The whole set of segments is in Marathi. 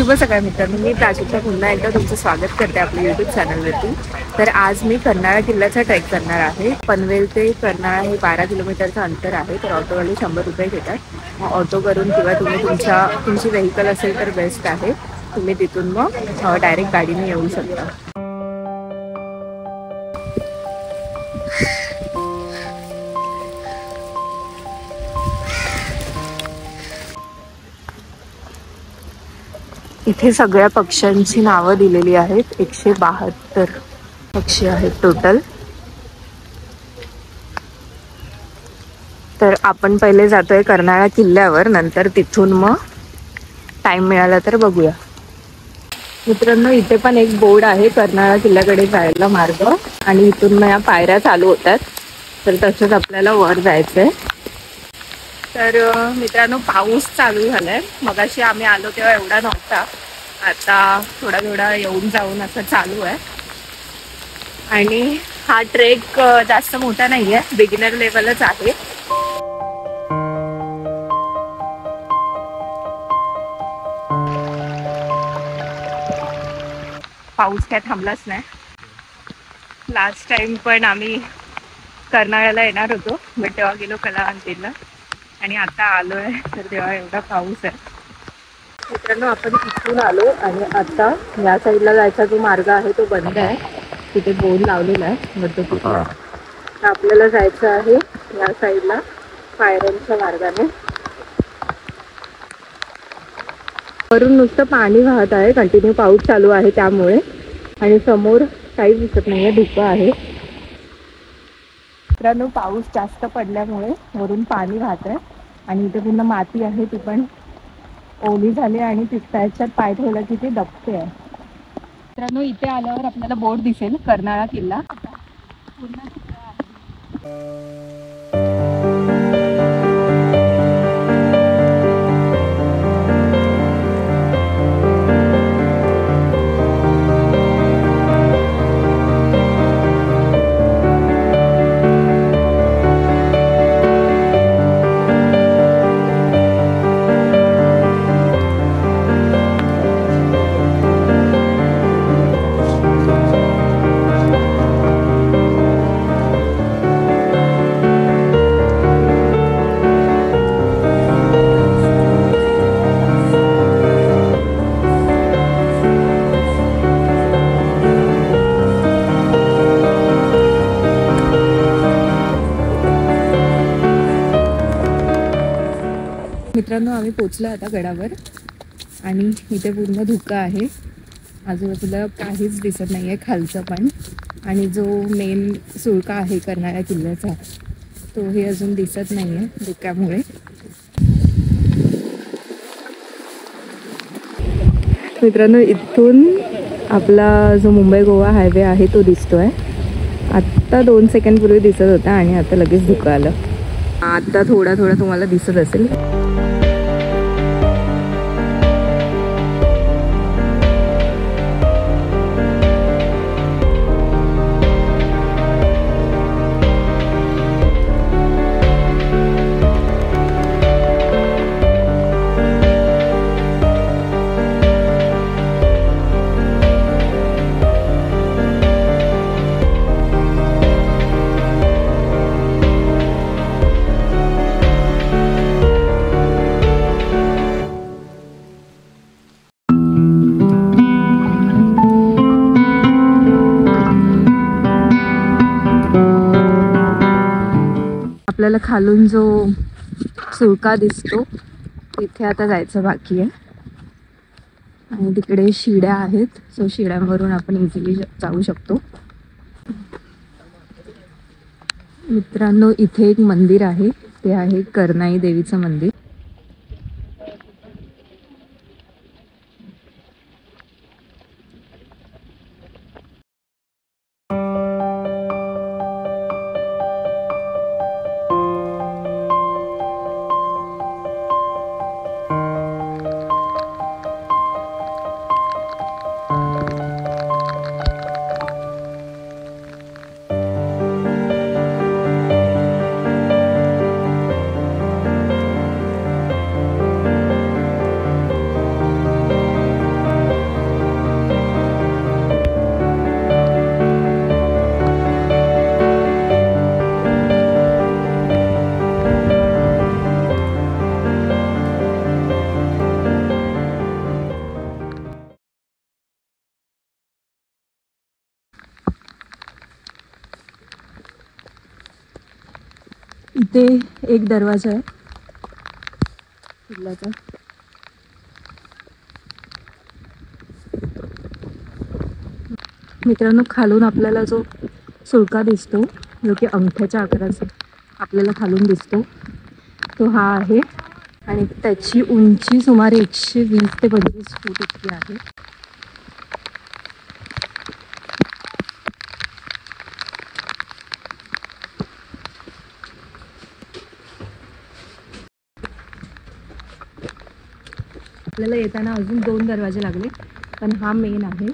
शुभ सकाळ मित्रांनो, मी प्राजक्ता पुन्हा एकदा तुमचं स्वागत करते आपल्या यूट्यूब चॅनलवरती. तर आज मी कर्नाळा किल्ल्याचा ट्रेक करणार आहे. पनवेल ते कर्नाळा हे 12 किलोमीटरचं अंतर आहे. तर ऑटोवाले 100 रुपये घेतात. मग ऑटो करून किंवा तुम्ही तुमची व्हेकल असेल तर बेस्ट आहे. तुम्ही तिथून मग डायरेक्ट गाडीने येऊ शकता. इथे सगळ्या पक्ष्यांची नावं दिलेली आहेत. 172 पक्षी आहेत टोटल. तर आपण पहिले जातोय कर्नाळा किल्ल्यावर, नंतर तिथून मग टाइम मिळाला तर बघूया. मित्रांनो, इथे पण एक बोर्ड आहे कर्नाळा किल्ल्याकडे जायला मार्ग, आणि इथून मग या पायऱ्या चालू होतात. तर तसंच आपल्याला वर जायचंय. तर मित्रांनो, पाऊस चालू झालाय. मगाशी आम्ही आलो तेव्हा एवढा नव्हता. आता थोडा थोडा येऊन जाऊन असं चालू आहे. आणि हा ट्रेक जास्त मोठा नाहीये, बिगिनर लेवलच आहे. पाऊस काय थांबलाच नाही. लास्ट टाइम पण आम्ही कर्नाळ्याला येणार होतो, बट तेव्हा गेलो कलावंतीला, आणि आता आलोय तर तेव्हा एवढा पाऊस आहे. मित्रांनो, आपण इथून आलो आणि आता या साईडला जायचा जो मार्ग आहे तो बंद आहे. तिथे बोर्ड लावलेला आहे बट आपल्याला जायचं आहे या साईडला पायऱ्यांच्या मार्गाने. वरून नुसतं पाणी वाहत आहे, कंटिन्यू पाऊस चालू आहे त्यामुळे, आणि समोर काहीच दिसत नाहीये, धुकं आहे. मित्रांनो, पाऊस जास्त पडल्यामुळे वरून पाणी वाहत आहे आणि इथे पूर्ण माती आहे, ती पण ओली झाली आणि त्याच्यात पाय ठेवला की ते दबते आहे. मित्रांनो, इथे आल्यावर आपल्याला बोर्ड दिसेल कर्नाळा किल्ला. पूर्ण मित्रांनो, आम्ही पोचलो आता गडावर, आणि इथे पूर्ण धुकं आहे. आजूबाजूला काहीच दिसत नाही आहे, खालचं पण. आणि जो मेन सुळका आहे कर्नाळा किल्ल्याचा, तोही अजून दिसत नाही आहे धुक्यामुळे. मित्रांनो, इथून आपला जो मुंबई गोवा हायवे आहे तो दिसतोय. आत्ता 2 सेकंड पूर्वी दिसत होता आणि आता लगेच धुकं आलं. आता थोडा थोडा तुम्हाला दिसत असेल. आपल्याला खालून जो सुळका दिसतो तिथे आता जायचं बाकी आहे, आणि तिकडे शिड्या आहेत. सो शिड्यांवरून आपण इझिली जाऊ शकतो. मित्रांनो, इथे एक मंदिर आहे, ते आहे करनाई देवीचं मंदिर. इथे एक दरवाजा आहे किल्ल्याचा. मित्रांनो, खालून आपल्याला जो सुळका दिसतो, जो की अंगठ्याच्या आकाराचा आपल्याला खालून दिसतो, तो हा आहे. आणि त्याची उंची सुमारे 120 ते 25 फूट इतकी आहे. आपल्याला येताना अजून 2 दरवाजे लागले, पण हा मेन आहे.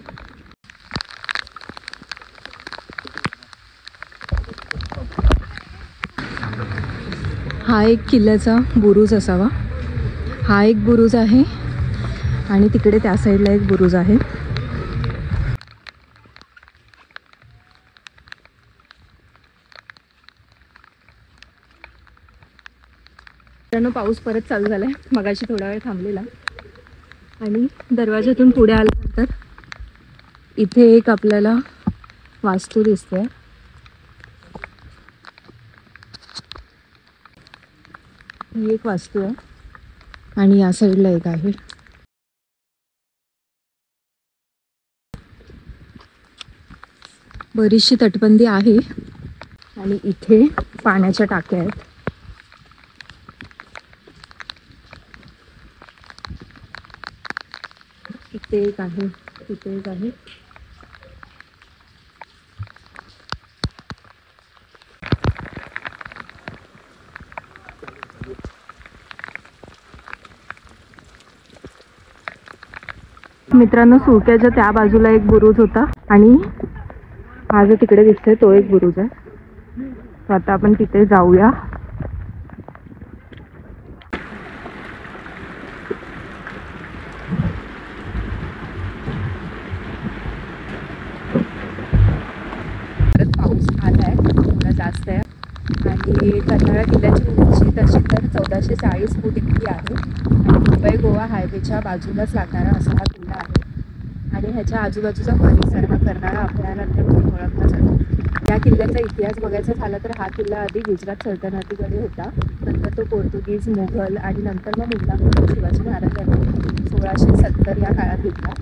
हा एक किल्ल्याचा बुरुज असावा. हा एक बुरुज आहे आणि तिकडे त्या साईडला एक बुरुज आहे. मित्रांनो, पाऊस परत चालू झाला आहे. मगाशी थोडा वेळ थांबलेला आणि दरवाजातून पुढे आल्यानंतर इथे एक आपल्याला वास्तू दिसते. ही एक वास्तू आहे आणि या साईडला एक आहे. बरीचशी तटबंदी आहे आणि इथे पाण्याच्या टाक्या आहेत. इथे एक आहे, तिथे एक आहे. मित्रांनो, सुळक्याच्या त्या बाजूला एक बुरुज होता आणि हा जो तिकडे दिसतोय तो एक बुरुज आहे. तर आता आपण तिथे जाऊया. परत पाऊस आलाय, थोडा जास्त आहे आणि कर्नाळा किल्ल्याची उंची तशी तर 1440 फूट इतकी आहे. आणि मुंबई गोवा हायवेच्या बाजूलाच लागणारा असा हा किल्ला आहे आणि ह्याच्या आजूबाजूचा परिसर हा कर्नाळा अभयारण्य म्हणून ओळखला जातो. या किल्ल्याचा इतिहास बघायचा झाला तर हा किल्ला आधी गुजरात सल्तनतीकडे होता, नंतर तो पोर्तुगीज, मुघल आणि नंतर मग मुल्ला शिवाजी महाराजांनी 1670 या काळात घेतला.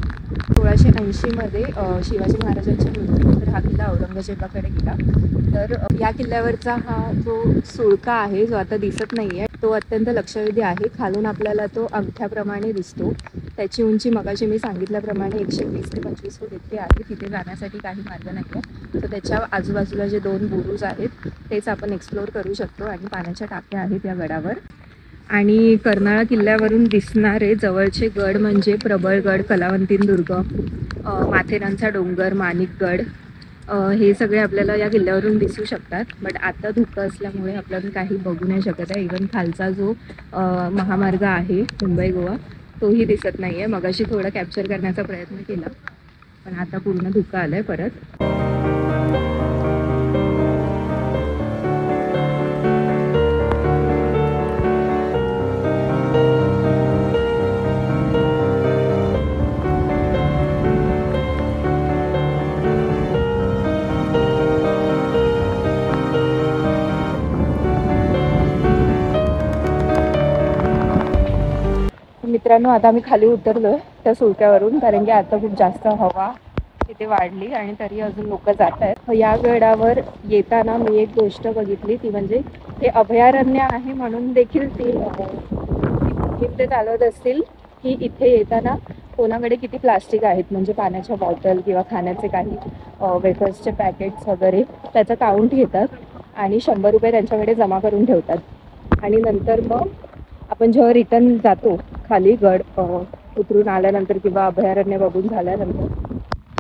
1680 मध्ये शिवाजी महाराजांच्या मृत्यूनंतर हा किल्ला औरंगजेबाकडे गेला. तर या किल्ल्यावरचा हा जो सुळका आहे, जो आता दिसत नाही आहे, तो अत्यंत लक्षवेधी आहे. खालून आपल्याला तो अंगठ्याप्रमाणे दिसतो. त्याची उंची मगाशी मी सांगितल्याप्रमाणे 120 ते 25 फूट इतकी आहे. तिथे जाण्यासाठी काही मार्ग नाही आहे. तर त्याच्या आजूबाजूला जे 2 बुरुज आहेत तेच आपण एक्सप्लोअर करू शकतो आणि पाण्याच्या टाक्या आहेत या गडावर. आणि कर्नाळा किल्ल्यावरून दिसणारे जवळचे गड म्हणजे प्रबळगड, कलावंतीन दुर्ग, माथेरानचा डोंगर, माणिकगड, हे सगळे आपल्याला या किल्ल्यावरून दिसू शकतात. बट आता धुकं असल्यामुळे आपल्याला काही बघू नाही शकत आहे. इवन खालचा जो महामार्ग आहे मुंबई गोवा तोही दिसत नाही आहे. मगाशी थोडा कॅप्चर करण्याचा प्रयत्न केला पण आता पूर्ण धुकं आलं आहे परत. मित्रांनो, आता आम्ही खाली उतरलोय त्या सुळक्यावरून, कारण की आता खूप जास्त हवा तिथे वाढली आणि तरी अजून लोक जात आहेत. या गडावर येताना मी एक गोष्ट बघितली, ती म्हणजे हे अभयारण्य आहे म्हणून देखील ते चालवत असतील की इथे येताना कोणाकडे किती प्लास्टिक आहेत, म्हणजे पाण्याच्या बॉटल किंवा खाण्याचे काही वेफर्सचे पॅकेट्स वगैरे, त्याचं काउंट घेतात आणि 100 रुपये त्यांच्याकडे जमा करून ठेवतात. आणि नंतर मग आपण जेव्हा रिटर्न जातो खाली गड उतरून आल्यानंतर किंवा अभयारण्य बघून झाल्यानंतर,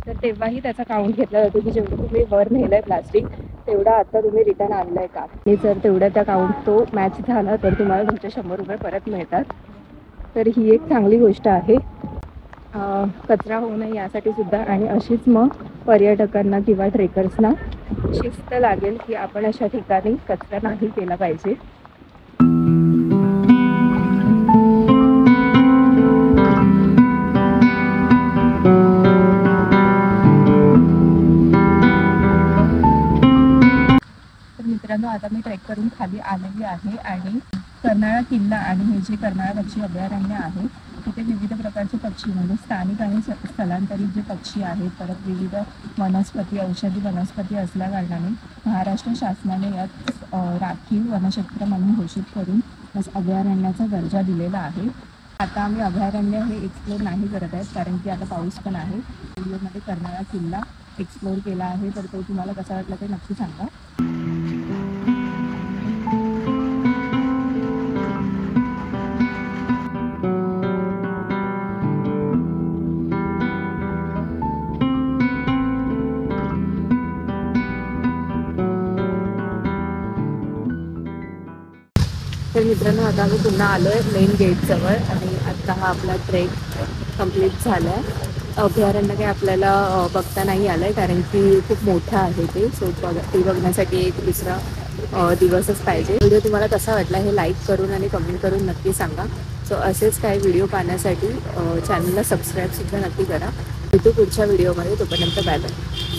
तर तेव्हाही त्याचा काउंट घेतला जातो की जेवढं तुम्ही वर नेलंय प्लास्टिक तेवढा आता तुम्ही रिटर्न आणलंय का. आणि जर तेवढा त्या काउंट तो मॅच झाला तर तुम्हाला तुमचे 100 रुपये परत मिळतात. तर ही एक चांगली गोष्ट आहे, कचरा होऊ नये यासाठी सुद्धा. आणि अशीच मग पर्यटकांना किंवा ट्रेकर्सना शिस्त लागेल की आपण अशा ठिकाणी कचरा नाही केला पाहिजे. मित्रांनो, आता मी ट्रेक करून खाली खाली आलेली आहे आणि कर्नाळा किल्ला आणि हे जे कर्नाळा पक्षी अभयारण्य आहे तिथे विविध प्रकारचे पक्षी म्हणजे स्थानिक आणि स्थलांतरित जे पक्षी आहेत, परत विविध वनस्पती, औषधी वनस्पती असल्या कारणाने महाराष्ट्र शासनाने यात राखीव वनक्षेत्र म्हणून घोषित करून अभयारण्याचा दर्जा दिलेला आहे. आता आम्ही अभयारण्य हे एक्सप्लोर नाही करत आहेत कारण की आता पाऊस पण आहे. व्हिडिओमध्ये कर्नाळा किल्ला एक्सप्लोर केला आहे, तर तो तुम्हाला कसा वाटला ते नक्की सांगा. तर मित्रांनो आता आम्ही पुन्हा आलो आहे मेन गेटजवळ आणि आत्ता हा आपला ट्रेक कंप्लीट झाला आहे. अभयारण्य काही आपल्याला बघता नाही आलं आहे कारण की खूप मोठं आहे ते. सो ते बघण्यासाठी एक दुसरा दिवसच पाहिजे. व्हिडिओ तुम्हाला कसा वाटला हे लाईक करून आणि कमेंट करून नक्की सांगा. सो असेच काही व्हिडिओ पाहण्यासाठी चॅनलला सबस्क्राईबसुद्धा नक्की करा. भेटू पुढच्या व्हिडिओमध्ये. तोपर्यंत बाय बाय.